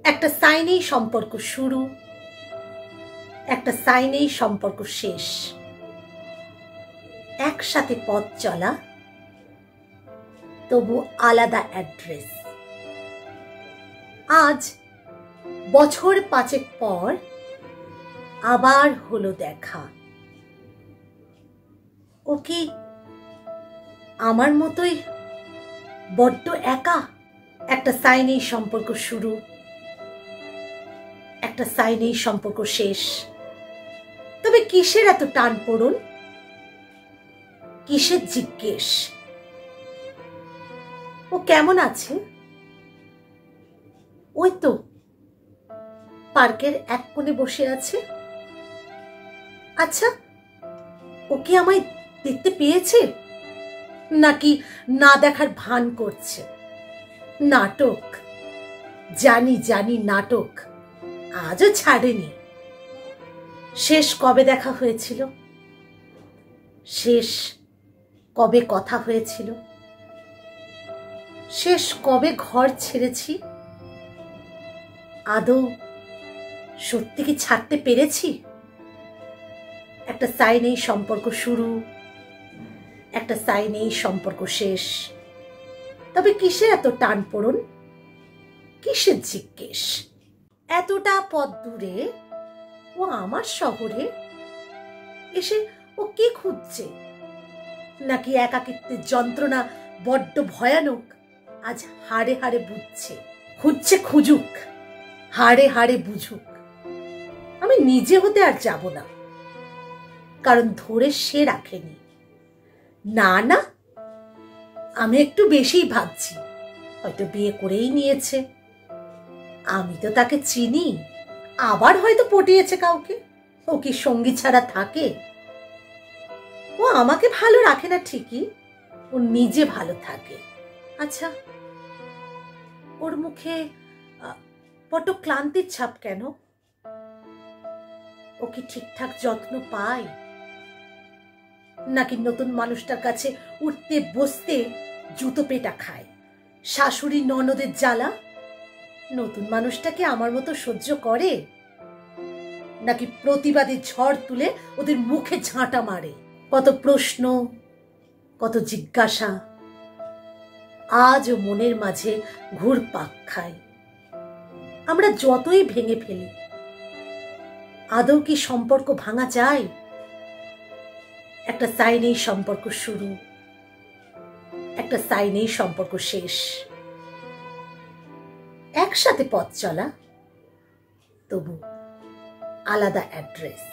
একটা সাইনেই সম্পর্ক শুরু, একটা সাইনেই সম্পর্ক শেষ। একসাথে পথ চলা, তবু আলাদা অ্যাড্রেস। আজ বছর 5 পর আবার হলো দেখা। ও কি আমার মতোই বড্ড একা? একটা সাইনেই সম্পর্ক শুরু, একটা সাইনেই সম্পর্ক শেষ। তবে কিসের এত টান পড়ুন, কিসের জিজ্ঞেস? ও কেমন আছে? ওই তো পার্কের এক কোণে বসে আছে। আচ্ছা, ও কি আমায় দেখতে পেয়েছে, নাকি না দেখার ভান করছে? নাটক, জানি জানি নাটক, আজও ছাড়েনি। শেষ কবে দেখা হয়েছিল? শেষ কবে কথা হয়েছিল? শেষ কবে ঘর ছেড়েছি? আদৌ সত্যি কি ছাড়তে পেরেছি? একটা সাইনেই সম্পর্ক শুরু, একটা সাইনেই সম্পর্ক শেষ। তবে কিসের এত টান পড়ুন, কিসের জিজ্ঞেস? এতটা পথ দূরে ও আমার শহরে এসে ও কি খুঁজছে? নাকি একাকিত্বের যন্ত্রণা বড্ড ভয়ানক আজ হাড়ে হাড়ে বুঝছে? খুঁজছে খুঁজুক, হাড়ে হাড়ে বুঝুক। আমি নিজে হতে আর যাব না, কারণ ধরে সে রাখেনি। না না, আমি একটু বেশিই ভাবছি, হয়তো বিয়ে করেই নিয়েছে। আমি তো তাকে চিনি, আবার হয়তো পটিয়েছে কাউকে। ও কি সঙ্গী ছাড়া থাকে? ও আমাকে ভালো রাখে না ঠিকই, ও নিজে ভালো থাকে। আচ্ছা, ওর মুখে বড্ড ক্লান্তির ছাপ কেন? ও কি ঠিকঠাক যত্ন পায়, নাকি নতুন মানুষটার কাছে উঠতে বসতে জুতো পেটা খায়? শাশুড়ি ননদের জ্বালা নতুন মানুষটাকে আমার মতো সহ্য করে, নাকি প্রতিবাদী ঝড় তুলে ওদের মুখে ঝাঁটা মারে? কত প্রশ্ন, কত জিজ্ঞাসা আজও মনের মাঝে ঘুরপাক খায়। আমরা যতই ভেঙে ফেলি, আদৌ কি সম্পর্ক ভাঙা যায়? একটা সাইনেই সম্পর্ক শুরু, একটা সাইনেই সম্পর্ক শেষ। একসাথে পথ চলা, তবু আলাদা অ্যাড্রেস।